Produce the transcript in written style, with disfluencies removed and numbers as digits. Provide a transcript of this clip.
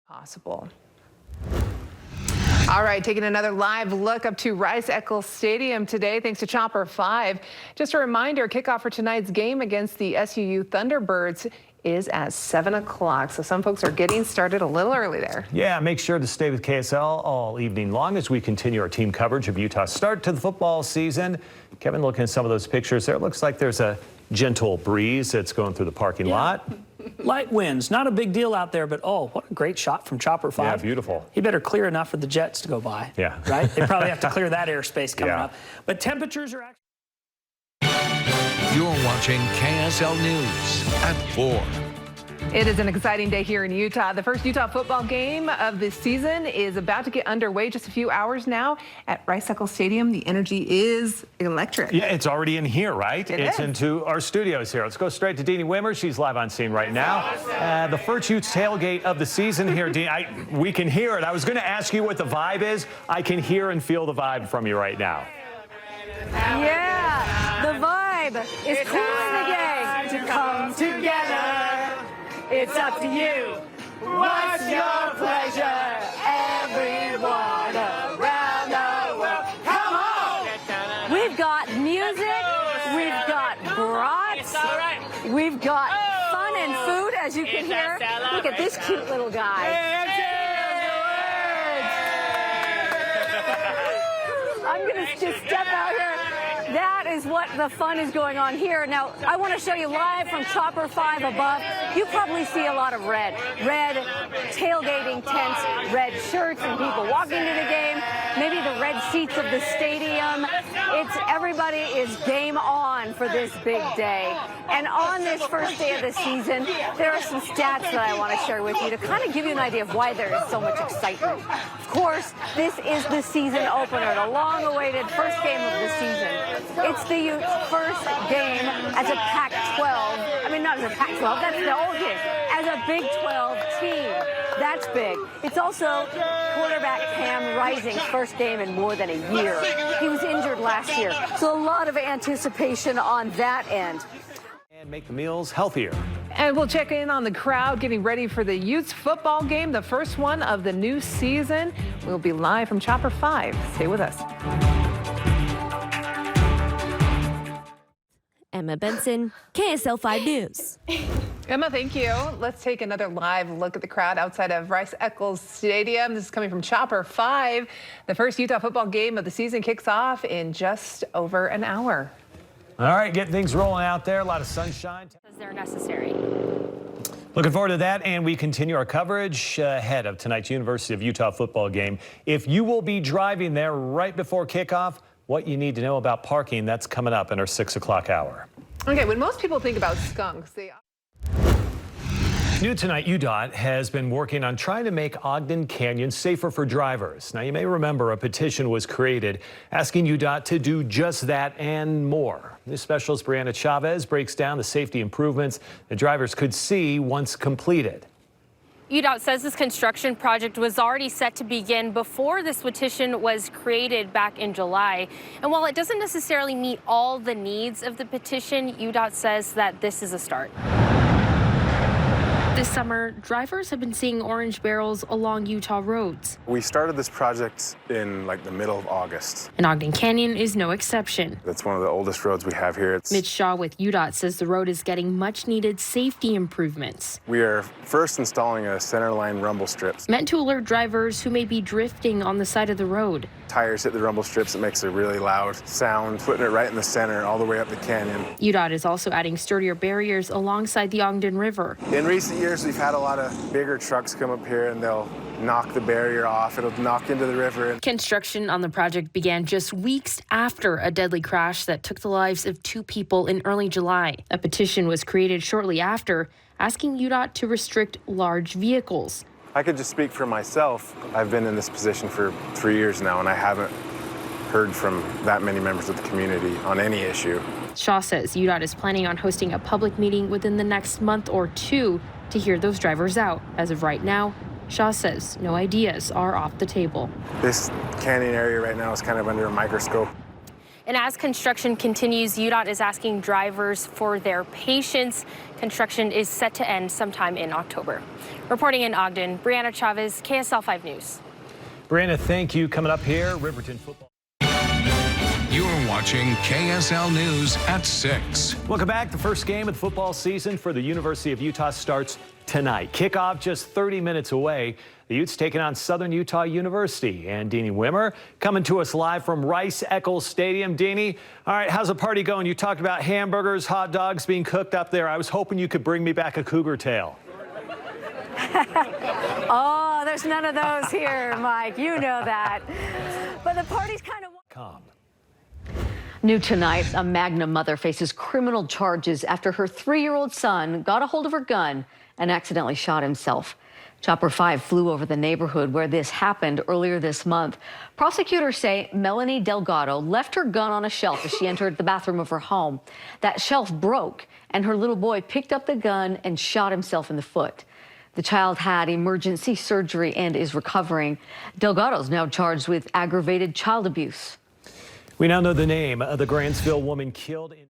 possible. All right, taking another live look up to Rice-Eccles Stadium today, thanks to Chopper 5. Just a reminder, kickoff for tonight's game against the SUU Thunderbirds is at 7 o'clock. So some folks are getting started a little early there. Yeah, make sure to stay with KSL all evening long as we continue our team coverage of Utah's start to the football season. Kevin, looking at some of those pictures there, it looks like there's a gentle breeze that's going through the parking lot. Light winds, not a big deal out there, but oh, what a great shot from Chopper 5. Yeah, beautiful. He better clear enough for the jets to go by. Yeah. Right? They probably have to clear that airspace coming Yeah. up. But temperatures are actually... You're watching KSL News at 4. It is an exciting day here in Utah. The first Utah football game of the season is about to get underway just a few hours now at Rice-Eccles Stadium. The energy is electric. Yeah, it's already in here, right? It's is. into our studios here. Let's go straight to Deanie Wimmer. She's live on scene right now. The first Utes tailgate of the season here, Dean. We can hear it. I was going to ask you what the vibe is. I can hear and feel the vibe from you right now. Yeah, the vibe is cooling the gang to come together. It's up to you. What's your pleasure? Everyone around the world, come on! We've got music, we've got brats, we've got fun and food, as you can hear. Look at this cute little guy. I'm going to just step out here. That is what the fun is going on here. Now, I want to show you live from Chopper 5 above. You probably see a lot of red tailgating tents, red shirts, and people walking to the game. Maybe the red seats of the stadium. Everybody is game on for this big day. And on this first day of the season, there are some stats that I want to share with you to kind of give you an idea of why there is so much excitement. Of course, this is the season opener, the long-awaited first game of the season. It's the Utes' first game as a Pac-12. I mean, not as a Pac-12, that's the old game. As a Big 12 team. That's big. It's also quarterback Cam Rising's first game in more than a year. He was injured last year, so a lot of anticipation on that end. And make the meals healthier. And we'll check in on the crowd getting ready for the Utes football game, the first one of the new season. We'll be live from Chopper 5. Stay with us. Emma Benson, KSL-5 News. Emma, thank you. Let's take another live look at the crowd outside of Rice-Eccles Stadium. This is coming from Chopper 5. The first Utah football game of the season kicks off in just over an hour. All right, getting things rolling out there. A lot of sunshine. They're necessary. Looking forward to that, and we continue our coverage ahead of tonight's University of Utah football game. If you will be driving there right before kickoff, what you need to know about parking, that's coming up in our 6 o'clock hour. Okay, when most people think about skunks, they... New tonight, UDOT has been working on trying to make Ogden Canyon safer for drivers. Now, you may remember a petition was created asking UDOT to do just that and more. News specialist Brianna Chavez breaks down the safety improvements that drivers could see once completed. UDOT says this construction project was already set to begin before this petition was created back in July. And while it doesn't necessarily meet all the needs of the petition, UDOT says that this is a start. This summer, drivers have been seeing orange barrels along Utah roads. We started this project in the middle of August. And Ogden Canyon is no exception. That's one of the oldest roads we have here. Mitch Shaw with UDOT says the road is getting much needed safety improvements. We are first installing a centerline rumble strips. Meant to alert drivers who may be drifting on the side of the road. Tires hit the rumble strips, it makes a really loud sound, putting it right in the center all the way up the canyon. UDOT is also adding sturdier barriers alongside the Ogden River. In recent years, we've had a lot of bigger trucks come up here and they'll knock the barrier off. It'll knock into the river. Construction on the project began just weeks after a deadly crash that took the lives of 2 people in early July. A petition was created shortly after, asking UDOT to restrict large vehicles. I could just speak for myself. I've been in this position for 3 years now, and I haven't heard from that many members of the community on any issue. Shaw says UDOT is planning on hosting a public meeting within the next month or 2 to hear those drivers out. As of right now, Shaw says no ideas are off the table. This canyon area right now is kind of under a microscope. And as construction continues, UDOT is asking drivers for their patience. Construction is set to end sometime in October. Reporting in Ogden, Brianna Chavez, KSL-5 News. Brianna, thank you. Coming up here, Riverton football. You're watching KSL News at 6. Welcome back. The first game of the football season for the University of Utah starts tonight. Kickoff just 30 minutes away. The Utes taking on Southern Utah University. And Deanie Wimmer coming to us live from Rice-Eccles Stadium. Deanie, all right, how's the party going? You talked about hamburgers, hot dogs being cooked up there. I was hoping you could bring me back a cougar tail. Oh, there's none of those here, Mike. You know that. But the party's kind of... Calm. New tonight, a Magna mother faces criminal charges after her 3-year-old son got a hold of her gun and accidentally shot himself. Chopper 5 flew over the neighborhood where this happened earlier this month. Prosecutors say Melanie Delgado left her gun on a shelf as she entered the bathroom of her home. That shelf broke, and her little boy picked up the gun and shot himself in the foot. The child had emergency surgery and is recovering. Delgado's now charged with aggravated child abuse. We now know the name of the Grantsville woman killed in